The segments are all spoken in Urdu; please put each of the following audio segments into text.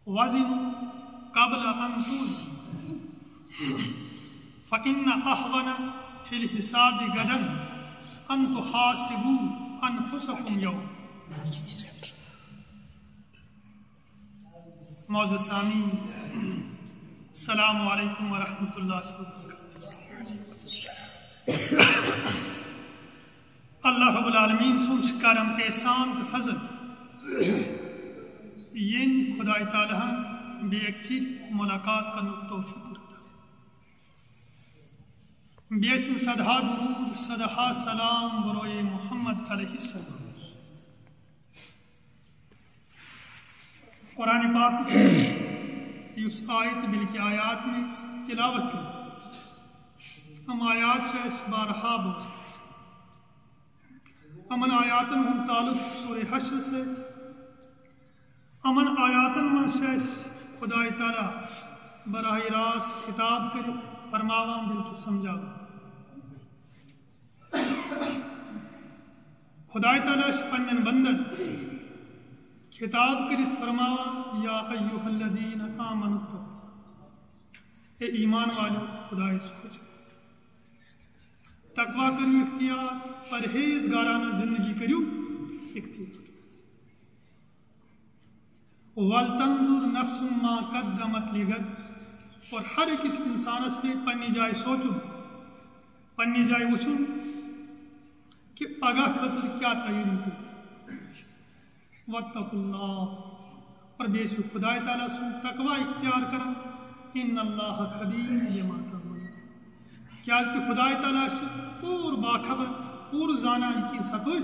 وزنوا قبل أن توزنوا فإن أهون في الحساب غدا أن تحاسبوا أنفسكم يوم. معزز سامعین، السلام علیکم ورحمۃ اللہ وبرکاتہ۔ اللہ رب العالمین سنچ کرم احسان تو فضل ین خدای تعالیٰ بے ایک پھر ملاقات کرنے توفیق رہتا بیسم صدہا درود صدہا سلام بروئے محمد علیہ السلام۔ قرآن پاک اس آیت بلکہ آیات میں تلاوت کی ہم آیات سے اس بارہا بوزت امن آیاتن ہم تعلق سورہ حشر سے امن آیاتن من سے خدای تعالیٰ براہ راست خطاب کر فرماواں بلکہ سمجھاواں۔ خدای تعالیٰ پنن بندن خطاب کرت فرماوا یا ایوہ الذین آمنوا اتقوا، اے ایمان والو خدای سے خوشو تقوی کریو اختیار، پرہیزگارانہ زندگی کریو اختیار۔ وَلْتَنْظُرْ نَفْسٌ مَا قَدَّمَتْ لِغَدٍ، اور ہر ایک اس انسان اس پہ پنی جائے سوچو پنی جائے وچھو کہ پگاہ خطر کیا تیاری کرتی۔ وَاتَّقُوا اللَّهَ، اور بے شک خدای تعالیٰ سن تقوی اختیار کرا، ان اللہ خبیر بما تعملون، کیا اس کے خدای تعالیٰ سے پور باخبر پور زانا کی ستوئی۔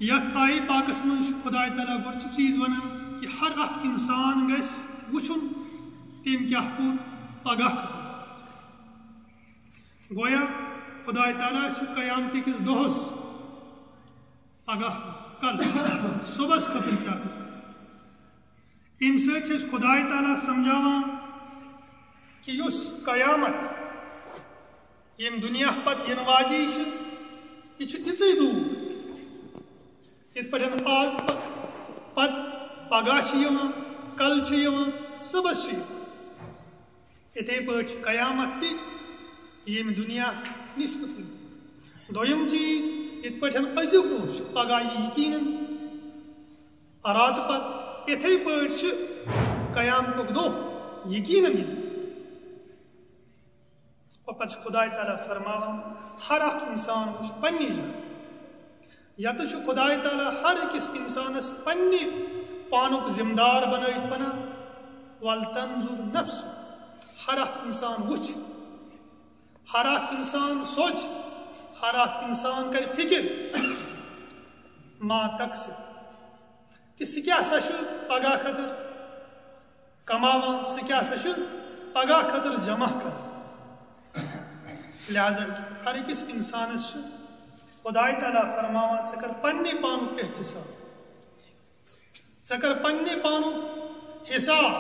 یت آئی پاکس من خدای تعالیٰ گرچ چیز ونا کہ ہر اخ انسان گیس وچھن تیم کیا پور پگاہ گویا خدای تعالیٰ سے قیامتی کس دوہس پگاہ کل صبح خطر کیا کرتا ہے۔ ام سے خدای تعالیٰ سمجھاواں کہ اس قیامت یم دنیا پت ین واجی یہ اسی دور ات پہ آز پت پگاہ کل صبح اتھے پہ قیامت تہ یم دنیا نش دویم چیز ات پہ ازیک دہ پگہ یقیناً رات پت اتھے پہ قیامت دہ یقیناً اور پتہ خدای تعالیٰ فرماواں ہر اخ انسان وچ پنی جائے یت خدای تعالیٰ ہر اکس انسانس پنہ پانک ذمہ دار بنائت ونان وَلْتَنْظُرْ نَفْسُ، ہر اخ انسان وچھ، ہر اخ انسان سوچ، ہر اخ انسان کر فکر ما تکسب کہ سہ کیا سا پگاہ خطر کماواں، سہ کیا سا پگاہ خطر جمع کر۔ لہذا ہر اکس انسانس خدای تعالیٰ فرماواں ژٕ کر پننہِ پانُک احتساب، ژٕ کر پننہِ پانُک حساب،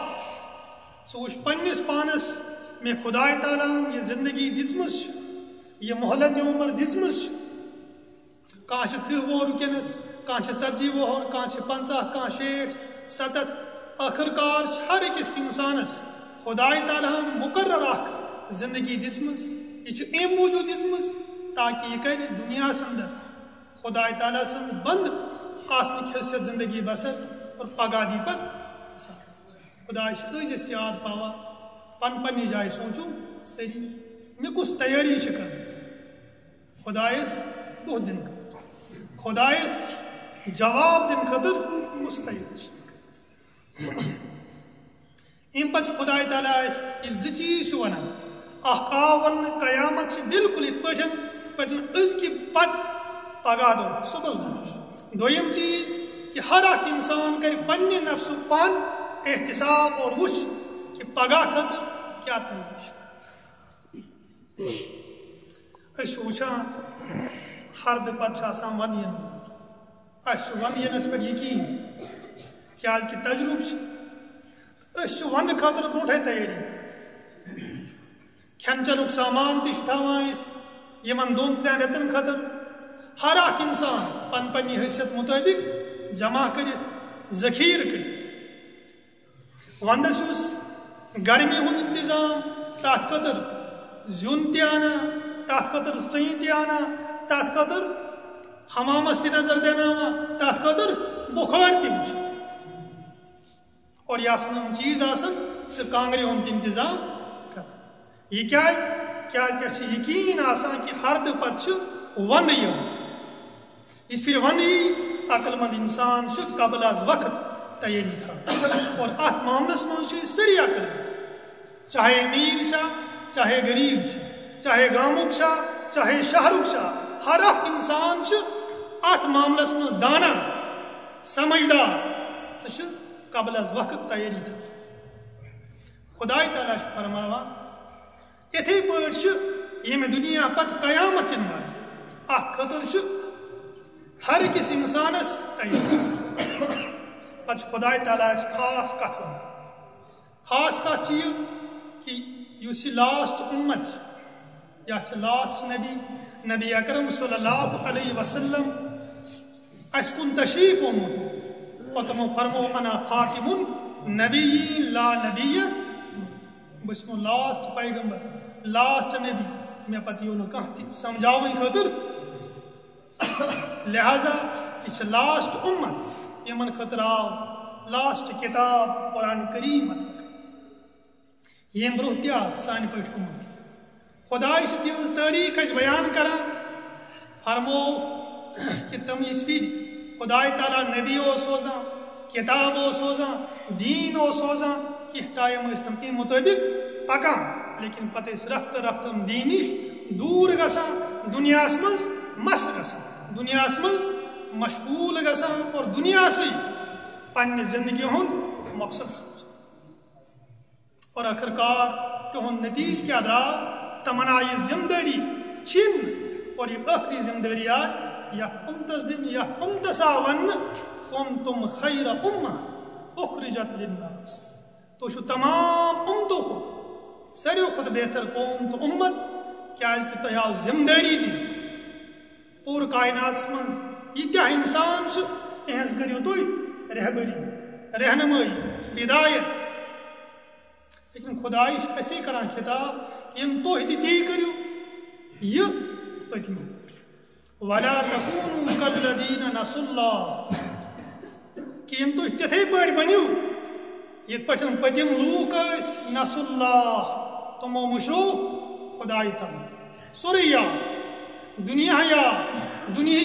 ژٕ وٕچھ پننس پانس مے خدای تعالیٰ یہ زندگی دِژمٕژ یہ مہلت عمر دِژمٕژ کانٛہہ چھِ 30 وُہُر وٕنکٮ۪نس، کانٛہہ چھِ 40 وُہُر، کانٛہہ چھِ 50، کانٛہہ 60 70۔ آخر کار ہر أکِس انسانس خدای تعالیٰ مقرر اکھ زندگی دِژمٕژ، یہ چھِ امہِ موٗجوٗب دِژمٕژ تاکہ یہ کر دنیا اندر خدای تعالیٰ سن بند آسنک حیثیت زندگی بسر اور پگاہ دی پت خدای أزِس یاد پاوا پننہِ جائے سوچو صحیح مے کس تیاری کرنس خدایس دہ دن خٲطرٕ، خدایس جواب دن خاطر کس تیاری ام پتہ خدای تعالیٰ ییٚلہِ زٕ چیٖز چھُ ونان، اکھ آو وننہٕ قیامت چھِ بالکل یِتھ پٲٹھۍ أزکہِ پتہٕ پگاہ دۄہ صبحس دۄہ۔ دوٚیِم چیٖز کہ ہر اکھ انسان کر پننہِ نفسُک پان احتساب اور وٕچھ کہ پگاہ خٲطرٕ کیا تیاری چھِ۔ أسۍ چھِ وٕچھان ہردٕ پتہٕ چھُ آسان ونٛدٕ ینہٕ وول، اَسہِ چھُ ونٛدٕ ینس پٮ۪ٹھ یقیٖن کیٛازِ کہِ تجرُبہٕ چھُ، أسۍ چھِ ونٛدٕ خٲطرٕ برونٛٹھٕے تیٲری، کھٮ۪ن چٮ۪نُک سامان تہِ چھِ تھاوان أسۍ یمن 2-3 رٮ۪تن خٲطرٕ۔ ہر اکھ انسان پننہِ حیثیت مطٲبق جمع کرت ذخیر کرت وندس گرمی ہند انتظام تات خاطر زیون تہ آنا تات خاطر ژین تہ آنا تات خاطر حمامس تہ نظر دینا تات خاطر بخار تہ وچ اور یہ چیز آسن سہ کانگرِ ہند انتظام کر یہ کیا یقین آسان کہ ہرد پتہ وند اس پھر وند عقل مند انسان قبل از وقت تیاری تھا اور ات معاملس من سری عقل چاہے امیر چاہے غریب چاہے گامک چاہے شہرک ہر اخ انسان ات معاملس من دانا سمجھدار سہ قبل از وقت تیاری تھا خدائے تعالیٰ فرماوان اتھے پٲٹھۍ یم دنیا پتہ قیامت ین وال ات خاطر ہر أکِس انسانس تیاری پتہ خدائے تعالیٰ خاص کت ونان خاص کت یہ کہ اس لاسٹ امت یا لاسٹ نبی اکرم صلی اللہ علیہ وسلم اس کن تشریف آمت اور تمو فرمو انا خاتم النبیین لا نبی بس لاسٹ پیغمبر لاسٹ نبی میں پتہ یہ کھانا سمجھاؤن خاطر لہذا یہ لاسٹ امت یمن خاطر آو لاسٹ کتاب قرآن کریم یم برو تہ سان پہ امت خدائے تہذ تاریخ بیان کران فرمو کہ تم اس پھر خدائے تعالیٰ نبی سوزان کتاب سوزان دین سوزان کہ ٹائم تم ام مطابق پکان لیکن پتہ رفتہ رفتہ دین نش دور گسان دنیا مز مس گسان دنیا مز مشغول گسان اور دنیا سے پنہ زندگی ہند مقصد سمجھ اور آخر کار تہد نتیجہ کیا درا تمن آئی ذمہ داری چھن اور یہ آخری ذمہ داری آئی یت امتس دن یت امتس آو ون کنتم خیر امہ اخرجت للناس تو تمام امتوں کو ساروی کھت بہتر قوم تو امت کیاز کہ تہ آو ذمہ داری دن پور کائنات من یہ انسان اہز کریو تھی رہبری رہنمائی ہدایت لیکن خدائے اسی کران خطاب یم تھی تی کرو یہ پتم ولا تکونوا کالذین نسوا اللہ کہ یم تھی تتھے پٲٹھۍ بنو یت پٲٹھۍ پتم لوک نسوا اللہ تمو مشرو خدائے تعالیٰ سورے یاد دنیا یاد دنیا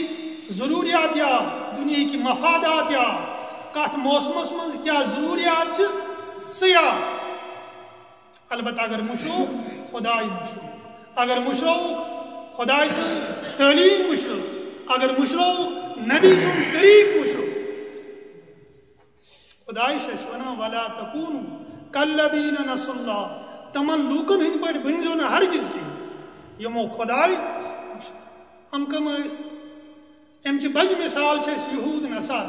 ضروریات یاد دنیا کی مفادات یاد کت موسمس من کیا ضروریات سہ یاد البتہ اگر مشرو خدائے مشرو اگر مشرو خدائے سن تعلیم مشرو اگر مشرو نبی سن طریق مشرو خدائے ونان ولا تکونوا کالذین نسوا اللہ تمن لوکن ہند پہ بنزو نا ہرگز کی یمو خدائے ہم کم امچ بج مثال یہود نصار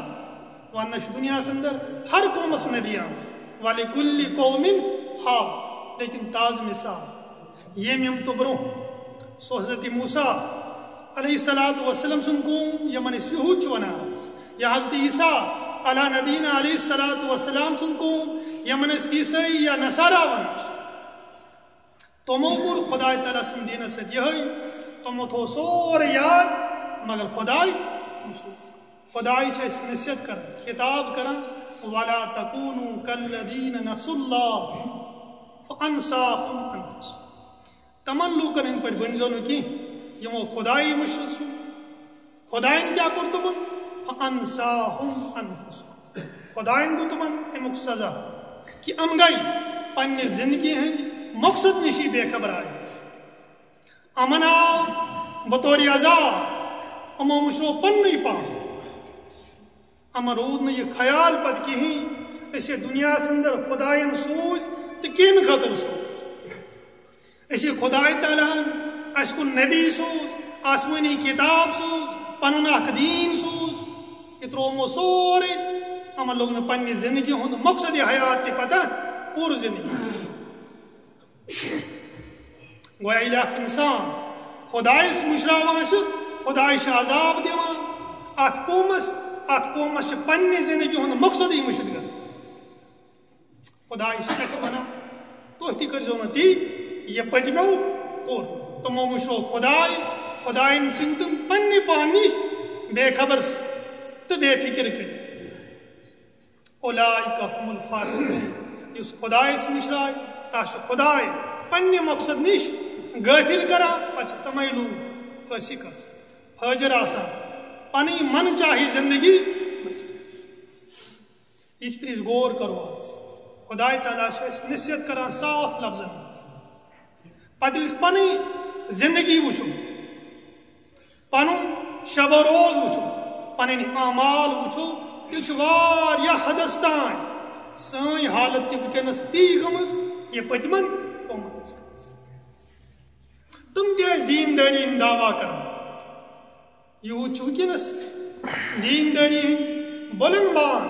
ون دنیا اندر ہر قومس نبی آم ولکل قوم حاد لیکن تاز مثال یم تو برو سو حضرت موسیٰ علیہ السلام سن قوم یمن یہود ونان یا حضرت عیسیٰ علی نبینا علیہ السلام سن قوم یمن عیسائی یا نصارا ونان تمو کور خدائے تعالیٰ سن دینس ست یہ تمو تھو سورے یاد مگر خدائے نصیحت کر خطاب کران ولا تکونوا کالذین نسوا اللہ فانساهم انفسهم تمن لوکن ہند پہ بنزو نا کی یمو خدائے مشرق سو خدائن کیا کور تمن فانساهم انفسهم خدائن گو تمن امیک سزا کہ ام گئی پنہ زندگی ہند مقصد نشی بے خبر آئے امن آو بطور عذاب امو مشرو پنی پان اما رود نا یہ خیال پت کہیں اسے دنیا اندر خدائن سوز تو کم خاطر سوز اسے خدائے تعالیٰ اس کو نبی سوز آسمانی کتاب سوز پنن اخ دین سوز یہ ترومو سورے اما لوگ نے پنی زندگی ہند مقصد حیات تی پتہ پور زندگی گویا یہ انسان خدائے مشراوان خدائے عذاب دیوان ات قومس ات قومس پنہ زندگی ہند مقصد مشد گا خدا ونان تھی کرزو نا تی یہ پتمو کور تمو مشرو خدائن سن تم پنہ پان نش بے خبر تو بے فکر کر اولئک هم الفاسقون اس خدایس مشرائے تاش خدائے پنہ مقصد نش غافل کران پچھ تمے لوگ فاسق فاجر آسان پنی من چاہی زندگی اس پر غور کرو آج خدا تعالیٰ نصیحت کران صاف لفظن پتہ پنی زندگی وچو پن شب و روز وچو پن اعمال وچو تیل حدس تان سن حالت ونکس تی گمز یہ پتمن قومن تم تیز دینداری ہند دعویٰ کران یہود ونکس دینداری ہند بلند بان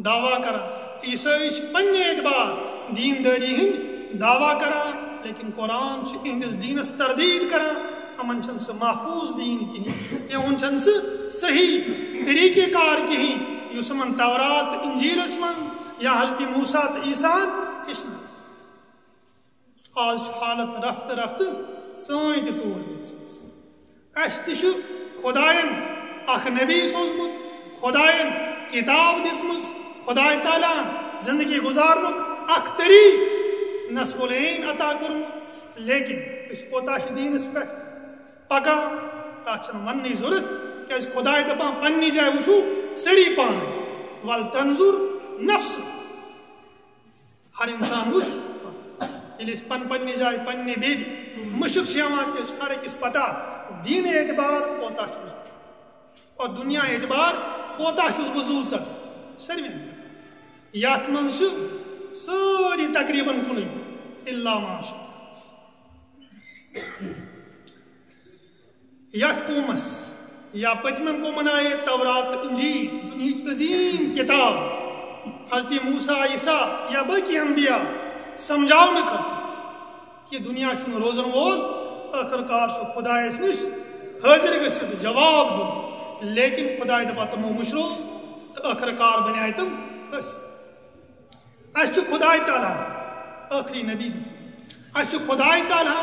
دعویٰ کران عیسائی پنہ اعتبار دینداری ہند دعویٰ کران لیکن قرآن اہندس دینس تردید کران امن چھ سہ محفوظ دین کہین ان چھ سہ صحیح طریقہ کار کہین اس من تورات انجیلس من یا حضرت موسیٰ تو عیسیٰ ہچن آج حالت رفت رفت سن تہ طور اس تہ خدائن اخ نبی سوزمت خدائن کتاب دسمز خدا تعالیٰ زندگی گزارنک اخ طریق نصب العین عطا کورمت لیکن اس کوتاہ دینس پہ پکا تک ون ضرورت کیاز خدا دپان پنہ جائے وچھو سڑی پان ول تنظر نفس ہر انسان وچ یل پنہ جائے پنہ بی مشک تیل ہر اکس پتہ دین اعتبار کوتاہ چھس اور دنیا اعتبار کوتاہ چھس بہ زو ژر ساروین یت من ساری تقریباً کن الا ماشاء یت قومس یا پتمن قومن آئے تورات انجیل دنیا عظیم کتاب حضرت موسیٰ عیسیٰ یا باقی انبیاء سمجھاؤ کہ دنیا چھن روزن وول آخر کار خدا نش حاضر گھت جواب دن لیکن خدا دپا تمو مشرو تو آخر کار بنائے تم بس اس خدا تعالیٰ آخری نبی دن اس خدا تعالیٰ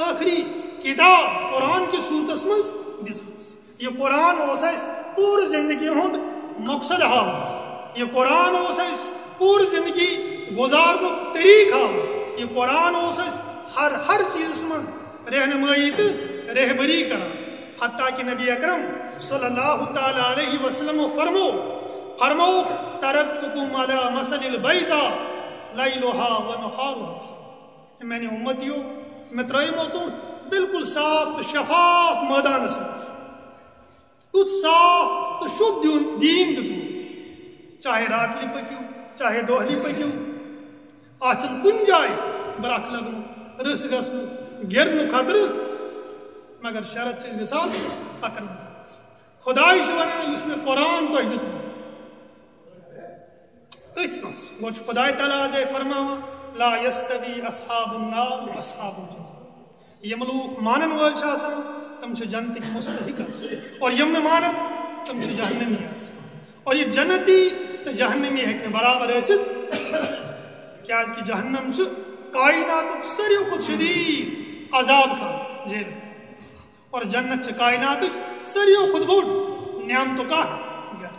آخری کتاب قرآن کی صورتس مز دس یہ قرآن اس پور زندگی ہند مقصد ہاو یہ قرآن اس پور زندگی گزارنک طریق ہاو یہ قرآن اس ہر چیز مز رہنمائی تو رہبری کران حتیٰ کہ نبی اکرم صلی اللہ تعالی علیہ وسلم فرمو ترکتکم علی مثل البیضاء لیلها ونہارها میں نے امتیو میں ترائیمو تو بالکل صاف تو شفاف میدان سمجھ کچھ صاف تو شد دین تو چاہے رات لی پکیو چاہے دوہلی پکیو آچن کن جائے براک لگنو رس گسنو گرنو خطر مگر شرط چیز کے ساتھ پکن خدای شوانا اس میں قرآن تو ایدتو اتماس گوچ خدای تعالیٰ جائے فرماوا لا یستوی اصحاب النار و اصحاب الجنہ یہ ملوک مانن وال آسان تم چھ جنت کی مستحق آسان اور یم مانن تم چھ جہنمی آسان اور یہ جنتی تو جہنمی ہے کہ برابر ایسے کیا اس کی جہنم چھ کائنات سریو کچھ شدید عذاب کا جیل اور جنت چھ کائنات سریو خود بوڑ نعمتوں کا گر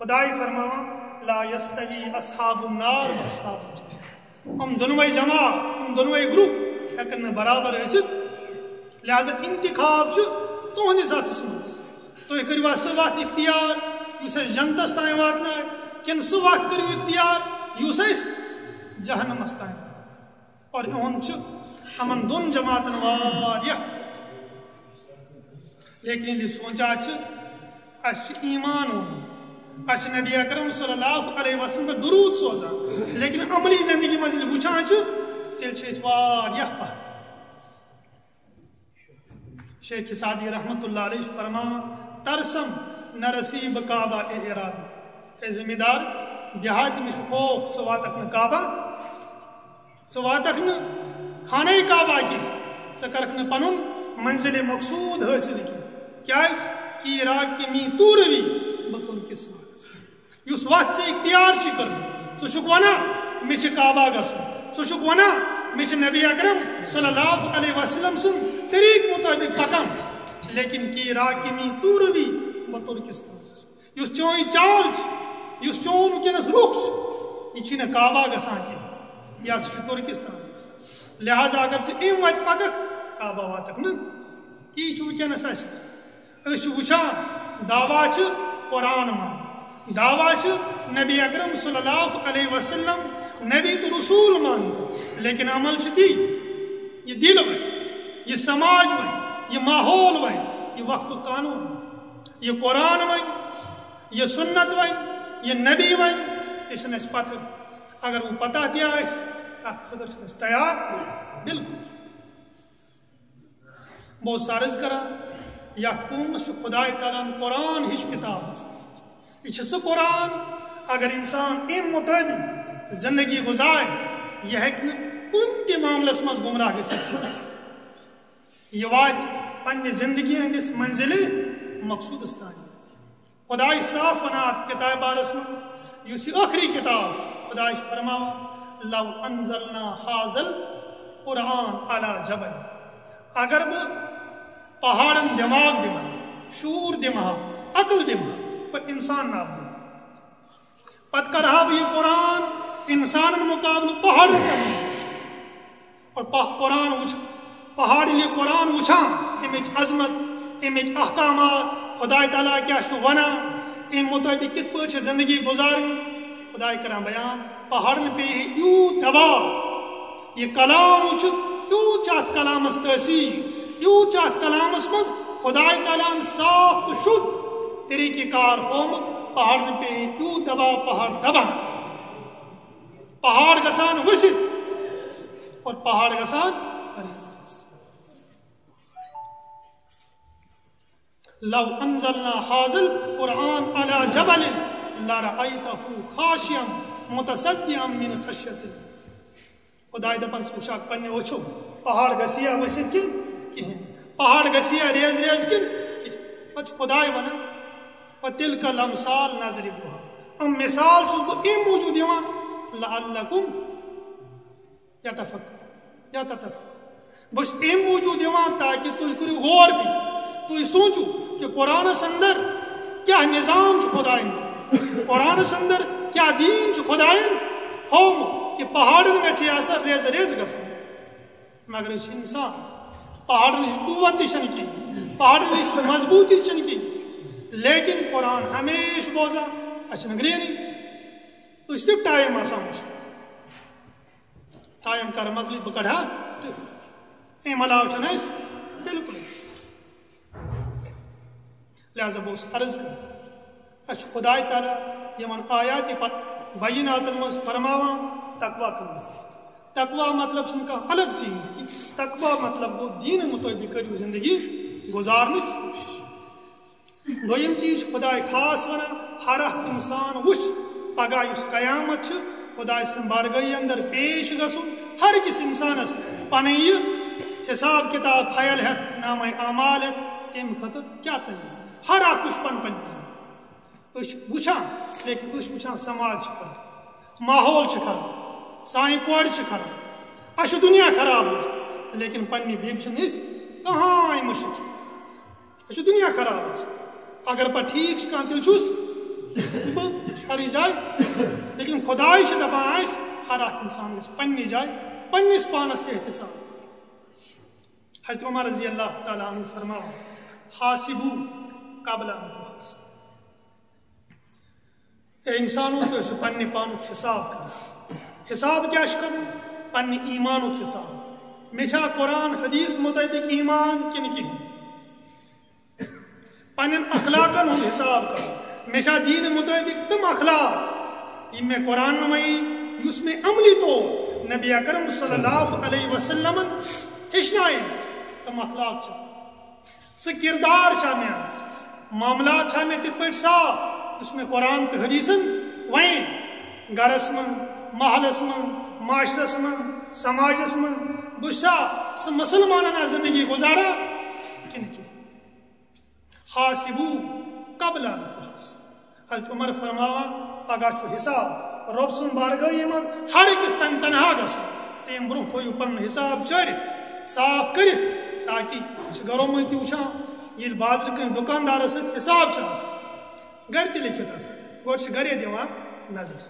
خدای فرماوا لا یستوی اصحاب النار و اصحاب الجنہ ہم دونوئی جماعت ہم دونوئی گروپ لیکن برابر حیثیت لہذا انتخاب تو ہندی ساتھ سمجھ تو یہ کریوا سو وقت اختیار یوسے جنتس تائیں واتنا ہے کن سو وقت کریو اختیار یوسے جہنم استائیں اور ان ہمن دون جماعتن واریہ لیکن یہ سوچا اچھ ایمان ہوں اچھ نبی اکرم صلی اللہ علیہ وسلم پر درود سوزا لیکن عملی زندگی مزید بچھان تیل چھ اس واریہ پات شیخ سعدی رحمت اللہ علیہ فرمانا ترسم نرسیب کعبہ اعرابی اے ذمہ دار دیہاتی میں شکوک سواتک کعبہ سواتک خانہ کعبہ کی سکرک پنن منزل مقصود حاصل کی کیا اس کی عراق کی می توروی بطور کس اس وقت سے اختیار کر ثک ونان مے کعبہ گھن ثک ونان مے نبی اکرم صلی اللہ علیہ وسلم سن طریق مطابق پکان لیکن کی راکمی تو روی بطور کس اس چون چال اس چون ونکس رخ یہ کعبہ گھان کی یہ سا ترکستان لہذا اگر ام وت پکک کعبہ واتک نا تی ونکس اس وچان دعویٰ قرآن مان دعویٰ نبی اکرم صلی اللہ علیہ وسلم نبی تو رسول مان لیکن عمل تی یہ دل ون یہ سماج ون یہ ماحول ون یہ وقت قانون یہ قرآن ون یہ سنت ون یہ نبی ون یہ اس پتہ اگر وہ پتہ تہ تک خطر تیار بالکل بہت سارز کران یت پونس خدا تعالیٰ قرآن ہش کتاب دس یہ سہ قرآن اگر انسان ام مطابق زندگی گزار یہ ہیکہ کن تہ معاملس مز گمراہ گژھتھ یہ وات پنہ زندگی ہندس منزل مقصودس تان خدا صاف ونات کتاب بارس من اس آخری کتاب خدا فرماوان لو انزلنا هذا القرآن على جبل اگر بہ پہاڑن دماغ دما شعور دما عقل دما پر انسان نہ پت کرہا بھی یہ قرآن انسان مقابل پہاڑ کرنا اور قرآن وچ پہاڑ یہ قرآن وچھان امچ عظمت امچ احکامات خدا تعالیٰ کیا ونا ام مطابق کت پہ زندگی گزارن خدا کران بیان پہاڑن پہ یوں دباؤ یہ کلام وچ یوں چاہت کلامس تاثیر یوں چاہت کلامس مز خدا تعالیٰ صاف تو شد طریقہ کار ہومت پہاڑن پہ یوں دباؤ پہاڑ دبا پہاڑ گسان وسط اور پہاڑ گسان قریض لو انزلنا هذا القرآن على جبل لرأيته خاشعا متصدعا من خشية الله خدا دپان سوشا پنہ وچھو پہاڑ گسیا وسط کن کہیں پہاڑ گسیا ریز ریز کن پچ خدا ونا وتلك الامثال نضربها ام مثال چھس بہ ام موجود دیوان لعلکم یتفکر یا تتفکر بس ام موجود دیوان تاکہ تھی کرو غور بھی تھی سوچو کہ قرآن اندر کیا نظام خدا قرآن اندر کیا دین خدا ہوم کہ پہاڑن گھس آسر ریز ریز گسان مگر اس انسان پہاڑن قوت چھ کی پہاڑن مضبوطی چھ کی لیکن قرآن ہمیشہ بوزان اچھا گرینی تو صرف ٹائم آسان ٹائم کر مطلب بہ کڑا ام علاوہ چھ بالکل لہذا بہت عرض کر اچھ خدا تعالیٰ یمن آیات پت بیناتن مز فرماوان تقوی کرو تقوی مطلب چھن کا الگ چیز کی تقوی مطلب وہ دین مطابق کریو زندگی گزارنے کی کوشش دویم چیز خدا خاص ونا ہر انسان وچ پگہ اس قیامت خدا سن بارگاہ اندر پیش گسن ہر کس انسانس پن حساب کتاب پھیل ہے نام اعمال ہے تم خطر کیا تیار ہر اخ پن پن وچھان لیکن وچھان سماج کر ماحول خراب سائیں کور خراب اچھ دنیا خراب ہو لیکن پنہ بیگ کہاں مشکل اچھ دنیا خراب اگر پہ ٹھیک کھانا تیل چھس ہر جائے لیکن خدائی دپان ہر اخ انسان پنہ جائے پنس پانس احتساب حضرت عمر رضی اللہ تعالیٰ عنہ فرماؤ حاسبو قبل ان تحاسبوا اے انسانوں تو پنہ پانک حساب کر حساب کیا کر پنہ ایمانک حساب مے قرآن حدیث مطابق ایمان کن کہیں پن اخلاقن ہند حساب کر مے دین مطابق تم اخلاق یہ میں قرآن نمائی اس میں عملی طور نبی اکرم صلی اللہ علیہ وسلم ہچنائے تم اخلاق سہ کردار میں معاملات میں تت پہ صاف اس میں قرآن تو حدیثن وین گرس من محلس من معاشرس من سماجس من بشا سہ مسلمانہ زندگی گزارا کن کی حاسبو قبل ان تحاسبوا حضرت عمر فرماوا پگہ چھ حساب رب سن بارگاہی من ہر أکس تن تنہا گژھُن تمہِ برونٛہہ تھٲیِو پنُن حساب چٲرِتھ صاف کٔرِتھ تاکہ یہ گھروں مجھ تہِ وٕچھان ییٚلہِ بازرٕ کٲنٛسہِ دُکاندارس سۭتۍ حساب چھُ آسان گھرِ تہِ لیکھِتھ آسان گۄڈٕ چھِ گرے دِوان نظر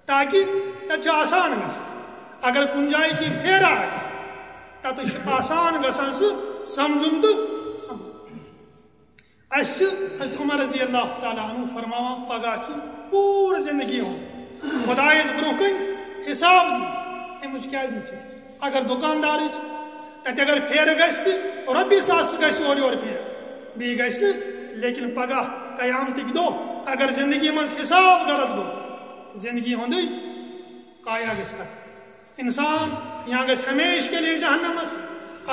تاکہ تتہِ چھُ آسان گژھان اگر کُنہِ جایہِ کینٛہہ پھیرٕ آسہِ تتہِ چھُ آسان گژھان سُہ سمجھُن تہٕ سمجھُن اس حضرت عمر رضی اللہ تعالیٰ عنہ فرماوان پگہ چھُ پوٗرٕ زندگی ہُنٛد خۄدایس برونٛہہ کَنہِ حساب دیُن امِچ کیازِ نہٕ فکر اگر دُکاندارٕچ تتہِ اگر پھیرٕ گژھِ تہِ رۄپیہِ ساس گژھِ اورٕ یورٕ پھیرٕ بیٚیہِ گژھِ نہٕ لیکن پگہ قیامتٕکۍ دۄہ اگر زندگی منٛز حساب غلط گوٚو زندگی ہُنٛدٕے کایا گژھِ ختم انسان یا گژھِ ہمیشہ کے لیے جہنمس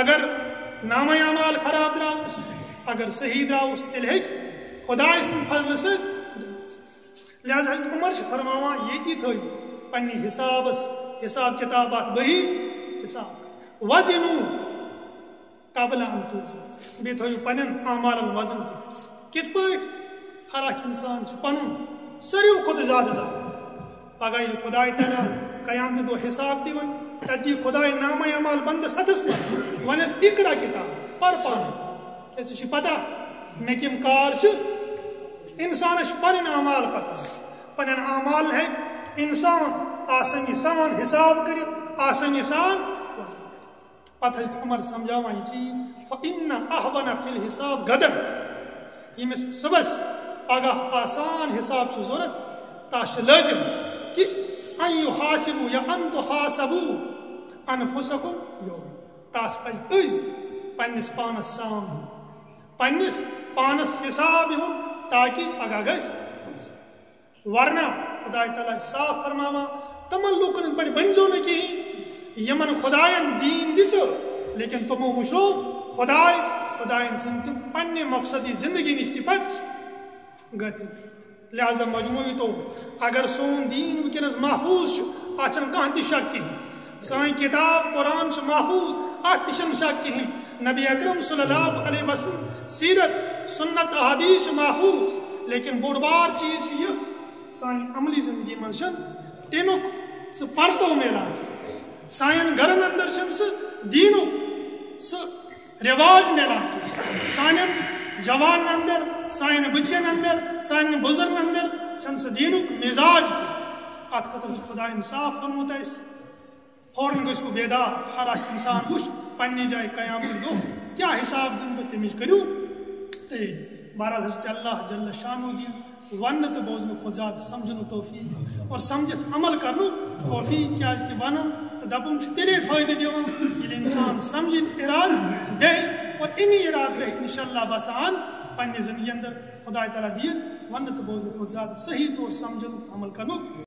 اگر نامہ اعمال خراب درٛاوُس اگر صحیح درٛاوُس تیٚلہِ ہیٚکہِ خۄداے سٕنٛدِ فضلہٕ سۭتۍ لہذا حضرت عمر چھُ فرماوان ییٚتی تھٲیِو پننہِ حسابس حساب کتاب اتھ بہی حساب وزنو قبل ان توزنو بیٚیہِ تھٲیِو پننٮ۪ن اعمالن وزن تہِ کِتھ پٲٹھۍ ہر اکھ انسان چھُ پنُن ساروٕے کھۄتہٕ زیادٕ زانان پگہ ییٚلہِ خۄداے تعالیٰ قیامتہٕ دۄہ حساب دِوان تتہِ دی خۄداے نامہ اعمال بندس ہتھس منٛز ونٮ۪س اقرا کتاب پر پانہٕ کیٛازِ ژےٚ چھُے پتہ مےٚ کِم کار چھِ انسانس چھِ پنٕنۍ اعمال پتہ پننٮ۪ن اعمال ہیٚکہِ انسان آسٲنی سان حساب کٔرِتھ آسٲنی سان وزن کٔرِتھ پتہٕ حضرت عمر سمجھاوان یہ چیز فإن أهون في الحساب غدا ییٚمِس صُبحس پگہ آسان حساب چھُ ضوٚرتھ تس چھُ لٲزم کہ ان یحاسبوا یا ان تحاسبوا انفسکم یوم تس پزِ أزۍ پننس پانس سام پننس پانس حساب ہُن تاکہ پگہ گژھِ ورنہ خداے تعالیٰ صاف فرماوان تمن لوکن پہ بنزو نہ کہین یمن خدائن دین دِژ لیکن تمو وٕچھو خدائن سٕنٛدۍ تِم پننہِ مقصدی زندگی نِش تہِ پتہٕ غٲفِل لہذا مجموعی طور اگر سون دین ونکس محفوظ چھُ اتھ چھنہٕ کانٛہہ تہِ شک کِہیٖنۍ سٲنۍ کتاب قرآن چھُ محفوظ اتھ تہِ چھنہٕ شک کِہیٖنۍ نبی اکرم صلی اللہ علیہ وسلم سیرت سنت احادیث چھُ محفوظ لیکن بوٚڑ بار چیٖز چھُ یہِ سانہِ عملی زندگی منٛز چھُنہٕ تمیُک سُہ پرتو میلان سانٮ۪ن گرن اندر چھُنہٕ سُہ دیٖنُک سُہ رواج میلان کینٛہہ سانٮ۪ن جوانن اندر سانٮ۪ن بچن اندر سانٮ۪ن بُزرگن اندر چھنہٕ سُہ دیٖنُک مزاج کینٛہہ اتھ خٲطرٕ چھُ خۄداین صاف ووٚنمُت اسہِ فوراً گٔژھِو بیدار ہر اکھ انسان وٕچھ پننہِ جایہِ قیامتٕکۍ دۄہ کیٛاہ حساب دِمہٕ بہٕ تمِچ کٔرِو تیٚلہِ بہرحال حضرت اللہ جل شانہ دِیِن وننہٕ تہٕ بوزنہٕ کھۄتہٕ زیادٕ سمجھنُک توفیق اور سمجھِتھ عمل کرنُک توفیق کیٛازِکہِ ونُن تہٕ دپُن چھُ تیٚلے فٲیدٕ دِوان ییٚلہِ انسان سمجھِنۍ ارادٕ بیٚہہِ اور امی ارادٕ بیٚہہِ انشاء اللہ باسان پننہِ زندگی اندر خۄداے تعالیٰ دِیِن وننہٕ تہٕ بوزنہٕ کھۄتہٕ زیادٕ صحیح طور سمجھنُک عمل کرنُک